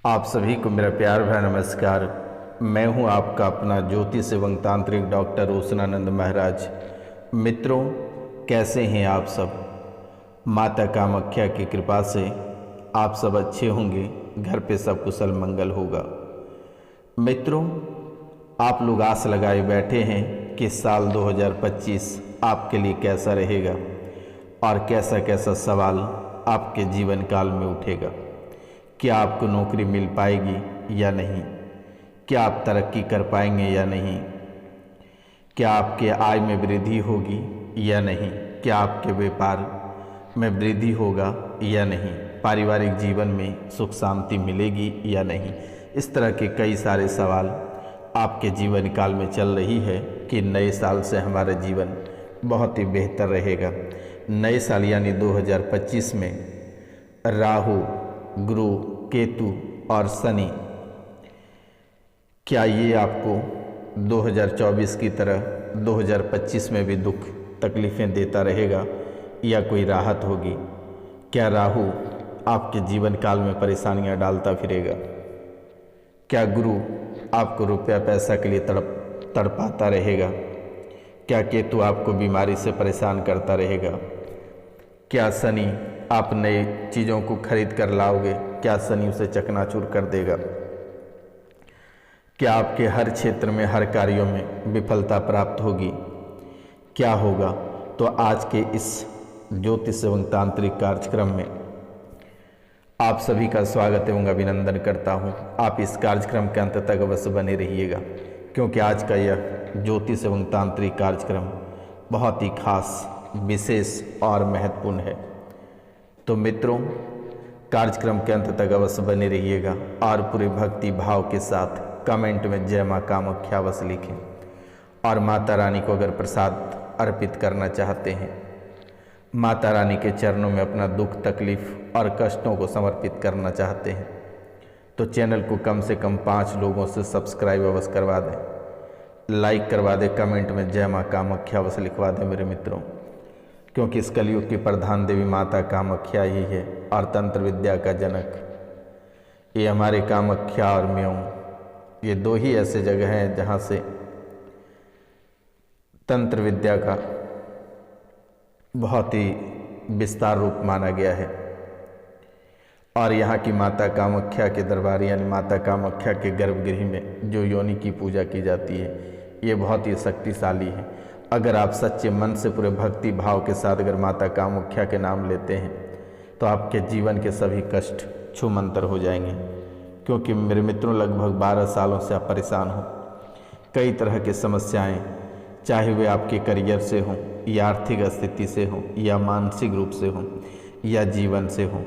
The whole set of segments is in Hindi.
आप सभी को मेरा प्यार भरा नमस्कार। मैं हूं आपका अपना ज्योतिष एवं तांत्रिक डॉक्टर रोशनानंद महाराज। मित्रों, कैसे हैं आप सब? माता कामाख्या की कृपा से आप सब अच्छे होंगे, घर पे सब कुशल मंगल होगा। मित्रों, आप लोग आस लगाए बैठे हैं कि साल 2025 आपके लिए कैसा रहेगा और कैसा कैसा सवाल आपके जीवन काल में उठेगा। क्या आपको नौकरी मिल पाएगी या नहीं? क्या आप तरक्की कर पाएंगे या नहीं? क्या आपके आय में वृद्धि होगी या नहीं? क्या आपके व्यापार में वृद्धि होगा या नहीं? पारिवारिक जीवन में सुख शांति मिलेगी या नहीं? इस तरह के कई सारे सवाल आपके जीवन काल में चल रही है कि नए साल से हमारा जीवन बहुत ही बेहतर रहेगा। नए साल यानी 2025 में राहु, गुरु, केतु और शनि, क्या ये आपको 2024 की तरह 2025 में भी दुख तकलीफ़ें देता रहेगा या कोई राहत होगी? क्या राहु आपके जीवन काल में परेशानियां डालता फिरेगा? क्या गुरु आपको रुपया पैसा के लिए तड़पाता रहेगा? क्या केतु आपको बीमारी से परेशान करता रहेगा? क्या शनि आप नई चीज़ों को खरीद कर लाओगे? क्या शनि उसे चकनाचूर कर देगा? क्या आपके हर क्षेत्र में हर कार्यों में विफलता प्राप्त होगी? क्या होगा? तो आज के इस ज्योतिष एवं तांत्रिक कार्यक्रम में आप सभी का स्वागत एवं अभिनंदन करता हूं। आप इस कार्यक्रम के अंत तक अवश्य बने रहिएगा, क्योंकि आज का यह ज्योतिष एवं तांत्रिक कार्यक्रम बहुत ही खास, विशेष और महत्वपूर्ण है। तो मित्रों, कार्यक्रम के अंत तक अवश्य बने रहिएगा और पूरे भक्ति भाव के साथ कमेंट में जय माँ कामाख्या अवश्य लिखें। और माता रानी को अगर प्रसाद अर्पित करना चाहते हैं, माता रानी के चरणों में अपना दुख तकलीफ और कष्टों को समर्पित करना चाहते हैं, तो चैनल को कम से कम 5 लोगों से सब्सक्राइब अवश्य करवा दें, लाइक करवा दें, कमेंट में जय माँ कामाख्या अवश्य लिखवा दें मेरे मित्रों, क्योंकि इस कलयुग की प्रधान देवी माता कामाख्या ही है और तंत्र विद्या का जनक। ये हमारे कामाख्या और म्यों, ये 2 ही ऐसे जगह हैं जहाँ से तंत्र विद्या का बहुत ही विस्तार रूप माना गया है। और यहाँ की माता कामाख्या के दरबार यानी माता कामाख्या के गर्भगृह में जो योनि की पूजा की जाती है, ये बहुत ही शक्तिशाली है। अगर आप सच्चे मन से पूरे भक्ति भाव के साथ अगर माता कामाख्या के नाम लेते हैं, तो आपके जीवन के सभी कष्ट छूमंतर हो जाएंगे। क्योंकि मेरे मित्रों, लगभग 12 सालों से आप परेशान हो, कई तरह की समस्याएं, चाहे वे आपके करियर से हों या आर्थिक स्थिति से हों या मानसिक रूप से हों या जीवन से हों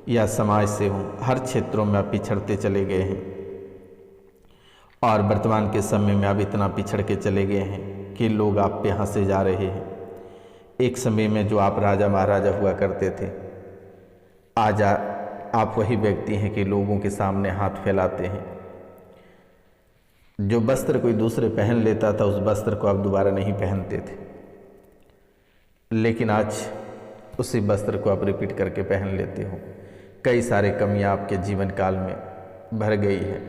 या समाज से हों, हर क्षेत्रों में आप पिछड़ते चले गए हैं। और वर्तमान के समय में आप इतना पिछड़ के चले गए हैं कि लोग आप पे हंसे जा रहे हैं। एक समय में जो आप राजा महाराजा हुआ करते थे, आज आप वही व्यक्ति हैं कि लोगों के सामने हाथ फैलाते हैं। जो वस्त्र कोई दूसरे पहन लेता था, उस वस्त्र को आप दोबारा नहीं पहनते थे, लेकिन आज उसी वस्त्र को आप रिपीट करके पहन लेते हो। कई सारे कमियां आपके जीवन काल में भर गई है,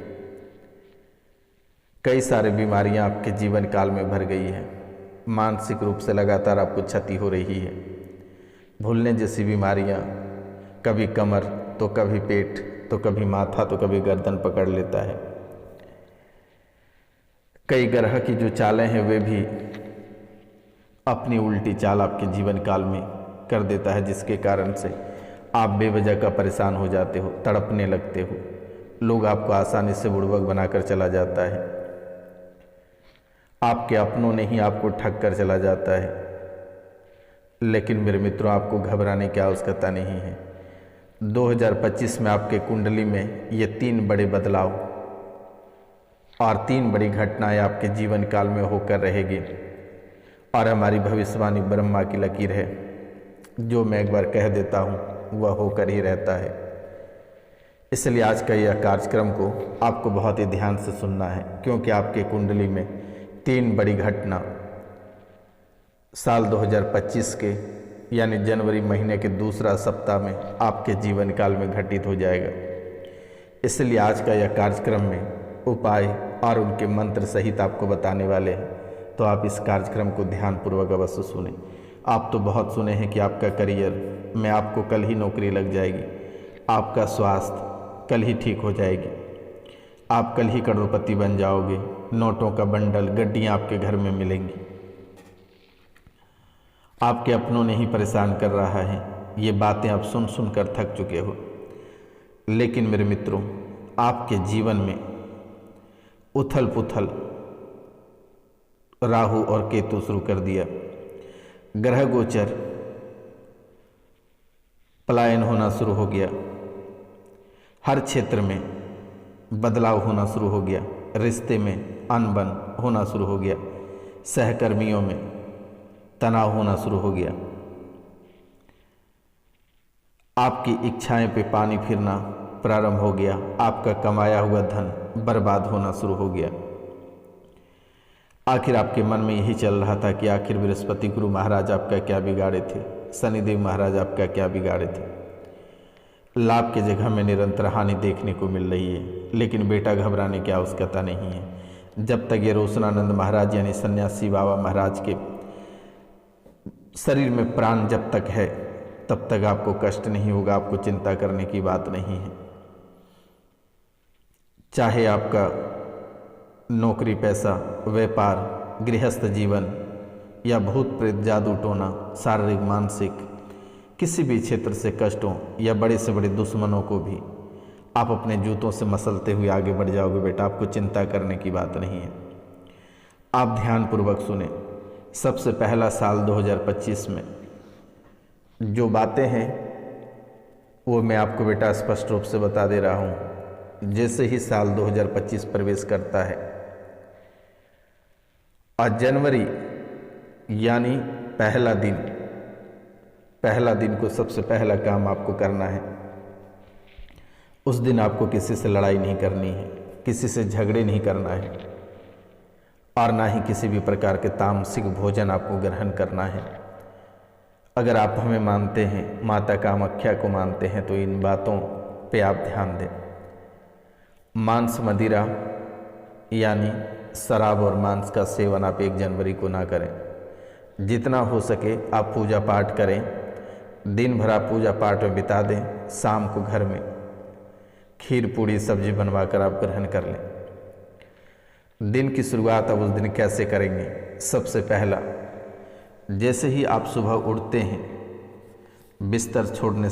कई सारे बीमारियां आपके जीवन काल में भर गई है, मानसिक रूप से लगातार आपको क्षति हो रही है। भूलने जैसी बीमारियां, कभी कमर तो कभी पेट तो कभी माथा तो कभी गर्दन पकड़ लेता है। कई ग्रह की जो चालें हैं, वे भी अपनी उल्टी चाल आपके जीवन काल में कर देता है, जिसके कारण से आप बेवजह का परेशान हो जाते हो, तड़पने लगते हो। लोग आपको आसानी से बुड़बक बनाकर चला जाता है, आपके अपनों ने ही आपको ठग कर चला जाता है। लेकिन मेरे मित्रों, आपको घबराने की आवश्यकता नहीं है। 2025 में आपके कुंडली में ये 3 बड़े बदलाव और 3 बड़ी घटनाएं आपके जीवन काल में होकर रहेगी। और हमारी भविष्यवाणी ब्रह्मा की लकीर है, जो मैं एक बार कह देता हूँ वह होकर ही रहता है। इसलिए आज का यह कार्यक्रम को आपको बहुत ही ध्यान से सुनना है, क्योंकि आपके कुंडली में 3 बड़ी घटना साल 2025 के यानी जनवरी महीने के दूसरा सप्ताह में आपके जीवन काल में घटित हो जाएगा। इसलिए आज का यह कार्यक्रम में उपाय और उनके मंत्र सहित आपको बताने वाले हैं, तो आप इस कार्यक्रम को ध्यानपूर्वक अवश्य सुने। आप तो बहुत सुने हैं कि आपका करियर में आपको कल ही नौकरी लग जाएगी, आपका स्वास्थ्य कल ही ठीक हो जाएगी, आप कल ही करोड़पति बन जाओगे, नोटों का बंडल गड्डियाँ आपके घर में मिलेंगी, आपके अपनों ने ही परेशान कर रहा है। ये बातें आप सुन सुनकर थक चुके हो। लेकिन मेरे मित्रों, आपके जीवन में उथल पुथल राहु और केतु शुरू कर दिया, ग्रह गोचर पलायन होना शुरू हो गया, हर क्षेत्र में बदलाव होना शुरू हो गया, रिश्ते में अनबन होना शुरू हो गया, सहकर्मियों में तनाव होना शुरू हो गया, आपकी इच्छाएं पे पानी फिरना प्रारंभ हो गया, आपका कमाया हुआ धन बर्बाद होना शुरू हो गया। आखिर आपके मन में यही चल रहा था कि आखिर बृहस्पति गुरु महाराज आपका क्या बिगाड़े थे, शनिदेव महाराज आपका क्या बिगाड़े थे। लाभ की जगह में निरंतर हानि देखने को मिल रही है, लेकिन बेटा घबराने की आवश्यकता नहीं है। जब तक ये रोशनानंद महाराज यानी सन्यासी बाबा महाराज के शरीर में प्राण जब तक है तब तक आपको कष्ट नहीं होगा, आपको चिंता करने की बात नहीं है। चाहे आपका नौकरी पैसा, व्यापार, गृहस्थ जीवन या भूत प्रेत, जादू टोना, शारीरिक मानसिक किसी भी क्षेत्र से कष्टों या बड़े से बड़े दुश्मनों को भी आप अपने जूतों से मसलते हुए आगे बढ़ जाओगे बेटा, आपको चिंता करने की बात नहीं है। आप ध्यानपूर्वक सुने। सबसे पहला साल 2025 में जो बातें हैं वो मैं आपको बेटा स्पष्ट रूप से बता दे रहा हूँ। जैसे ही साल 2025 प्रवेश करता है और जनवरी यानी पहला दिन को सबसे पहला काम आपको करना है। उस दिन आपको किसी से लड़ाई नहीं करनी है, किसी से झगड़े नहीं करना है और ना ही किसी भी प्रकार के तामसिक भोजन आपको ग्रहण करना है। अगर आप हमें मानते हैं, माता कामाख्या को मानते हैं, तो इन बातों पे आप ध्यान दें। मांस मदिरा यानी शराब और मांस का सेवन आप 1 जनवरी को ना करें। जितना हो सके आप पूजा पाठ करें, दिन भर आप पूजा पाठ में बिता दें। शाम को घर में खीर पूड़ी सब्जी बनवा कर आप ग्रहण कर लें। दिन की शुरुआत आप उस दिन कैसे करेंगे? सबसे पहला, जैसे ही आप सुबह उठते हैं, बिस्तर छोड़ने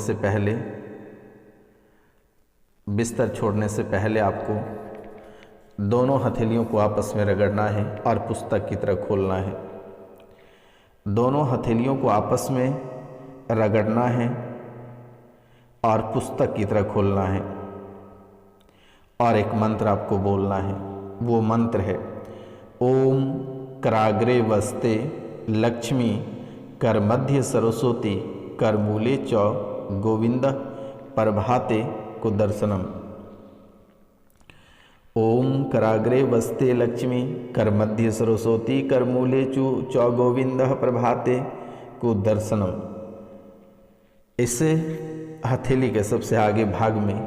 से पहले आपको दोनों हथेलियों को आपस में रगड़ना है और पुस्तक की तरह खोलना है। दोनों हथेलियों को आपस में रगड़ना है और पुस्तक की तरह खोलना है और एक मंत्र आपको बोलना है। वो मंत्र है ओम कराग्रे वस्ते लक्ष्मी कर मध्य सरस्वती कर मूले च गोविंद प्रभाते को दर्शनम। ओम कराग्रे वस्ते लक्ष्मी कर मध्य सरस्वती कर मूले च गोविंद प्रभाते को दर्शनम। इससे हथेली के सबसे आगे भाग में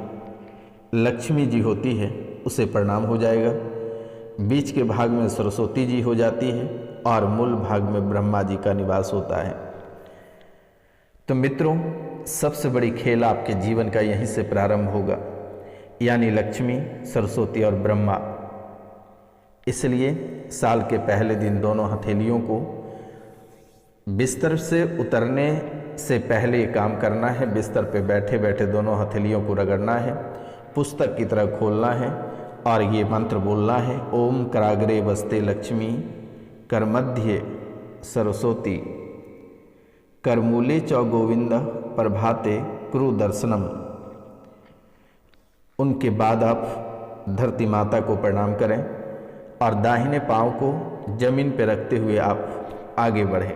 लक्ष्मी जी होती है, उसे प्रणाम हो जाएगा। बीच के भाग में सरस्वती जी हो जाती है और मूल भाग में ब्रह्मा जी का निवास होता है। तो मित्रों, सबसे बड़ी खेल आपके जीवन का यहीं से प्रारंभ होगा, यानी लक्ष्मी, सरस्वती और ब्रह्मा। इसलिए साल के पहले दिन दोनों हथेलियों को बिस्तर से उतरने से पहले ये काम करना है। बिस्तर पे बैठे बैठे दोनों हथेलियों को रगड़ना है, पुस्तक की तरह खोलना है और ये मंत्र बोलना है ओम कराग्रे वस्ते लक्ष्मी कर मध्य सरस्वती कर मूले च गोविंद प्रभाते कुरु दर्शनम। उनके बाद आप धरती माता को प्रणाम करें और दाहिने पांव को जमीन पर रखते हुए आप आगे बढ़ें।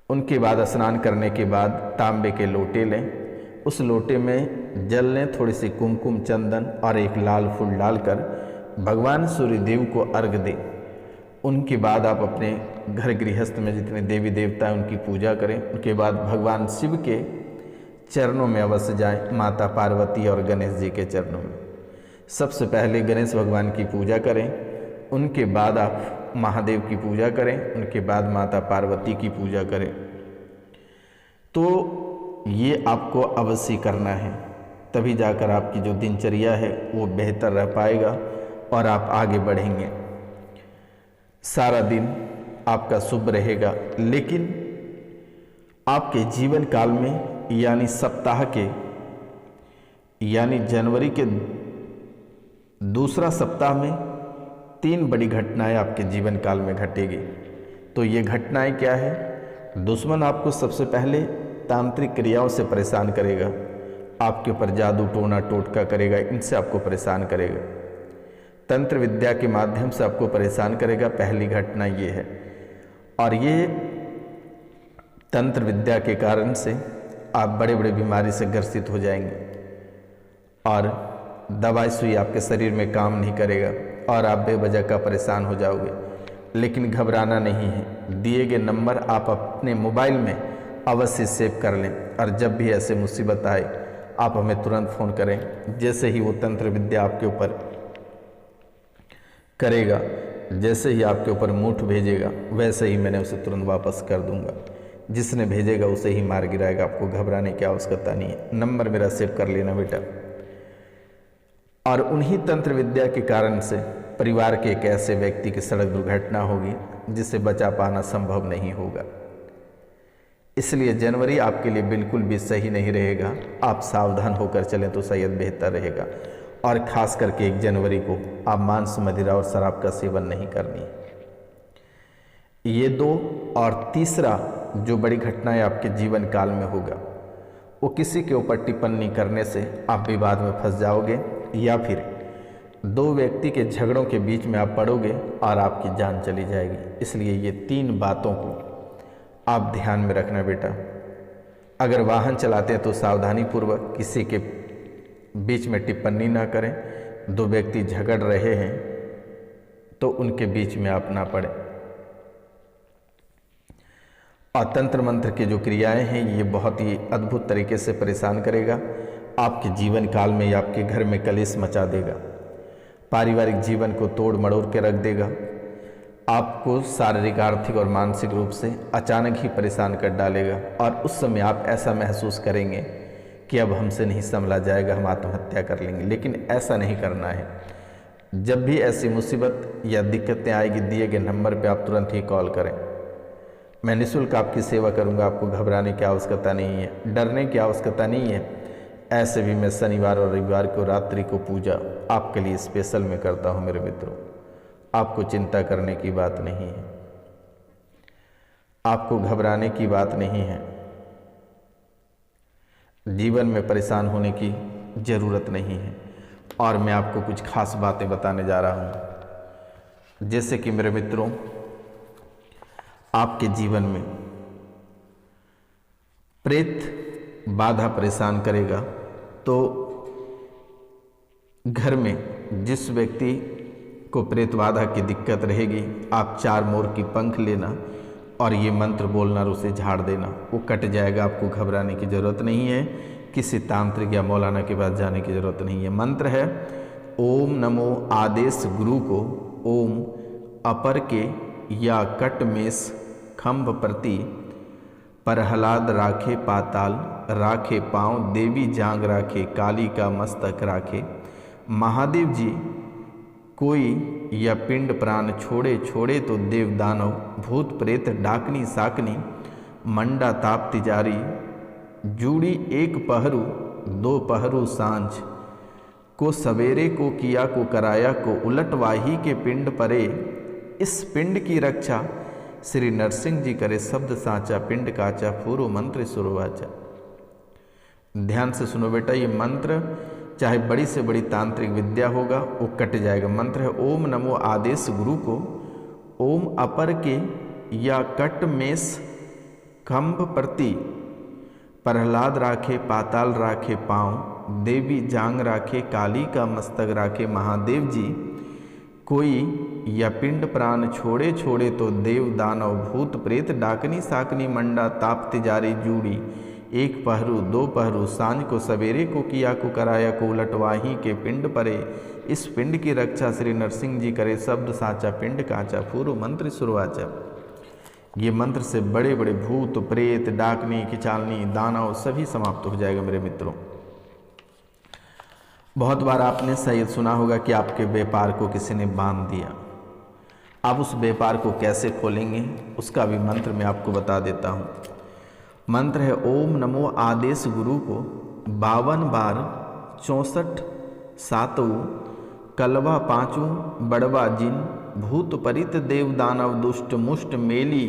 उनके बाद स्नान करने के बाद तांबे के लोटे लें। उस लोटे में जल लें, थोड़ी सी कुमकुम, चंदन और एक लाल फूल डालकर भगवान सूर्यदेव को अर्घ दें। उनके बाद आप अपने घर गृहस्थ में जितने देवी देवता हैं उनकी पूजा करें। उनके बाद भगवान शिव के चरणों में अवश्य जाएं, माता पार्वती और गणेश जी के चरणों में। सबसे पहले गणेश भगवान की पूजा करें, उनके बाद आप महादेव की पूजा करें, उनके बाद माता पार्वती की पूजा करें। तो ये आपको अवश्य करना है, तभी जाकर आपकी जो दिनचर्या है वो बेहतर रह पाएगा और आप आगे बढ़ेंगे। सारा दिन आपका शुभ रहेगा, लेकिन आपके जीवन काल में यानी सप्ताह के यानी जनवरी के दूसरा सप्ताह में 3 बड़ी घटनाएं आपके जीवन काल में घटेगी। तो ये घटनाएं क्या है? दुश्मन आपको सबसे पहले तांत्रिक क्रियाओं से परेशान करेगा, आपके ऊपर जादू टोना टोटका करेगा, इनसे आपको परेशान करेगा। तंत्र विद्या के माध्यम से आपको परेशान करेगा, पहली घटना ये है। और ये तंत्र विद्या के कारण से आप बड़े बड़े बीमारी से ग्रसित हो जाएंगे और दवाई सुई आपके शरीर में काम नहीं करेगा और आप बेवजह का परेशान हो जाओगे। लेकिन घबराना नहीं है, दिए गए नंबर आप अपने मोबाइल में अवश्य सेव कर लें और जब भी ऐसे मुसीबत आए आप हमें तुरंत फ़ोन करें। जैसे ही वो तंत्र विद्या आपके ऊपर करेगा, जैसे ही आपके ऊपर मूठ भेजेगा, वैसे ही मैंने उसे तुरंत वापस कर दूंगा। जिसने भेजेगा उसे ही मार गिराएगा, आपको घबराने की आवश्यकता नहीं है। नंबर मेरा सेव कर लेना बेटा। और उन्हीं तंत्र विद्या के कारण से परिवार के एक ऐसे व्यक्ति की सड़क दुर्घटना होगी जिसे बचा पाना संभव नहीं होगा। इसलिए जनवरी आपके लिए बिल्कुल भी सही नहीं रहेगा। आप सावधान होकर चलें तो शायद बेहतर रहेगा। और खास करके 1 जनवरी को आप मांस, मदिरा और शराब का सेवन नहीं करनी। ये 2 और तीसरा जो बड़ी घटनाएं आपके जीवन काल में होगा, वो किसी के ऊपर टिप्पणी करने से आप विवाद में फंस जाओगे या फिर 2 व्यक्ति के झगड़ों के बीच में आप पड़ोगे और आपकी जान चली जाएगी। इसलिए ये 3 बातों को आप ध्यान में रखना बेटा। अगर वाहन चलाते हैं तो सावधानी पूर्वक किसी के बीच में टिप्पणी ना करें। 2 व्यक्ति झगड़ रहे हैं तो उनके बीच में आप ना पड़े। और तंत्र मंत्र की जो क्रियाएं हैं ये बहुत ही अद्भुत तरीके से परेशान करेगा। आपके जीवन काल में या आपके घर में कलेश मचा देगा, पारिवारिक जीवन को तोड़ मड़ोड़ के रख देगा, आपको शारीरिक, आर्थिक और मानसिक रूप से अचानक ही परेशान कर डालेगा। और उस समय आप ऐसा महसूस करेंगे कि अब हमसे नहीं संभला जाएगा, हम आत्महत्या कर लेंगे। लेकिन ऐसा नहीं करना है। जब भी ऐसी मुसीबत या दिक्कतें आएगी, दिए गए नंबर पे आप तुरंत ही कॉल करें। मैं निःशुल्क आपकी सेवा करूंगा, आपको घबराने की आवश्यकता नहीं है, डरने की आवश्यकता नहीं है। ऐसे भी मैं शनिवार और रविवार को रात्रि को पूजा आपके लिए स्पेशल में करता हूं मेरे मित्रों। आपको चिंता करने की बात नहीं है, आपको घबराने की बात नहीं है, जीवन में परेशान होने की ज़रूरत नहीं है। और मैं आपको कुछ खास बातें बताने जा रहा हूं। जैसे कि मेरे मित्रों, आपके जीवन में प्रेत बाधा परेशान करेगा तो घर में जिस व्यक्ति को प्रेत बाधा की दिक्कत रहेगी, आप 4 मोर की पंख लेना और ये मंत्र बोलना और उसे झाड़ देना, वो कट जाएगा। आपको घबराने की ज़रूरत नहीं है, किसी तांत्रिक या मौलाना के पास जाने की ज़रूरत नहीं है। मंत्र है ओम नमो आदेश गुरु को ओम अपर के या कट मेष खंभ प्रति प्रहलाद राखे पाताल राखे पाँव देवी जांग राखे काली का मस्तक राखे महादेव जी कोई या पिंड प्राण छोड़े छोड़े तो देव दानव भूत प्रेत डाकनी साकनी मंडा ताप तिजारी जूड़ी 1 पहरू 2 पहरू सांझ को सवेरे को किया को कराया को उलटवाही के पिंड परे इस पिंड की रक्षा श्री नरसिंह जी करे शब्द साचा पिंड काचा फूरो मंत्र सुरवाचा। ध्यान से सुनो बेटा, ये मंत्र चाहे बड़ी से बड़ी तांत्रिक विद्या होगा वो कट जाएगा। मंत्र है ओम नमो आदेश गुरु को ओम अपर के या कट मेष खंभ प्रति प्रहलाद राखे पाताल राखे पाँव देवी जांग राखे काली का मस्तक राखे महादेव जी कोई या पिंड प्राण छोड़े छोड़े तो देव दानव भूत प्रेत डाकनी साकनी मंडा ताप तिजारी जूड़ी एक पहरू दो पहरू सांझ को सवेरे को किया को कराया को उलटवाही के पिंड परे। इस पिंड की रक्षा श्री नरसिंह जी करे, शब्द साचा पिंड काचा पूर्व मंत्र सुरवाचा। ये मंत्र से बड़े बड़े भूत प्रेत डाकनी किचालनी दानव सभी समाप्त हो जाएगा मेरे मित्रों। बहुत बार आपने शायद सुना होगा कि आपके व्यापार को किसी ने बांध दिया। आप उस व्यापार को कैसे खोलेंगे उसका भी मंत्र मैं आपको बता देता हूँ। मंत्र है ओम नमो आदेश गुरु को 52 बार 64 सातों कलवा पाँचों बड़वा जिन भूत परित देव दानव दुष्ट मुष्ट मेली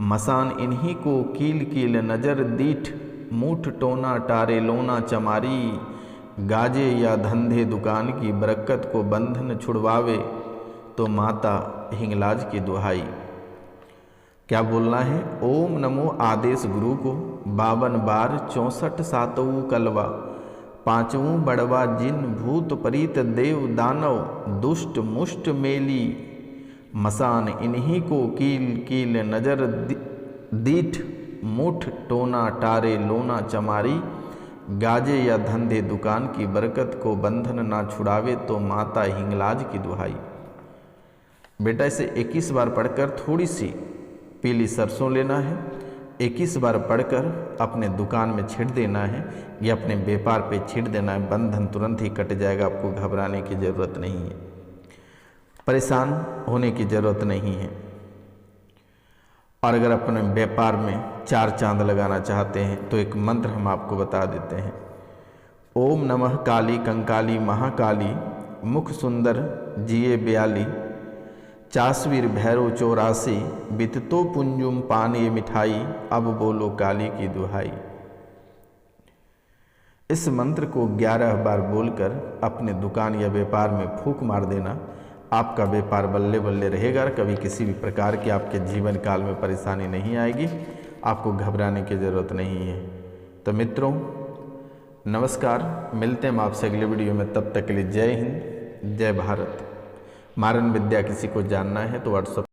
मसान इन्हीं को कील कील नजर दीठ मूठ टोना टारे लोना चमारी गाजे या धंधे दुकान की बरकत को बंधन छुड़वावे तो माता हिंगलाज की दुहाई। क्या बोलना है? ओम नमो आदेश गुरु को 52 बार 64 सातों कलवा पाँचों बड़वा जिन भूत परीत देव दानव दुष्ट मुष्ट मेली मसान इन्हीं को कील कील नजर दीठ मुठ टोना टारे लोना चमारी गाजे या धंधे दुकान की बरकत को बंधन ना छुड़ावे तो माता हिंगलाज की दुहाई। बेटा इसे 21 बार पढ़कर थोड़ी सी पीली सरसों लेना है, 21 बार पढ़कर अपने दुकान में छिड़ देना है या अपने व्यापार पे छिड़ देना है। बंधन तुरंत ही कट जाएगा, आपको घबराने की ज़रूरत नहीं है, परेशान होने की ज़रूरत नहीं है। और अगर अपने व्यापार में 4 चांद लगाना चाहते हैं तो एक मंत्र हम आपको बता देते हैं। ओम नमः काली कंकाली महाकाली मुख सुंदर जिये ब्याली चासवीर भैरव 84 बिततो पुंजुम पान ये मिठाई अब बोलो काली की दुहाई। इस मंत्र को 11 बार बोलकर अपने दुकान या व्यापार में फूंक मार देना। आपका व्यापार बल्ले बल्ले रहेगा, कभी किसी भी प्रकार की आपके जीवन काल में परेशानी नहीं आएगी, आपको घबराने की ज़रूरत नहीं है। तो मित्रों नमस्कार, मिलते हैं हम आपसे अगले वीडियो में, तब तक के लिए जय हिंद जय भारत। मारन विद्या किसी को जानना है तो व्हाट्सएप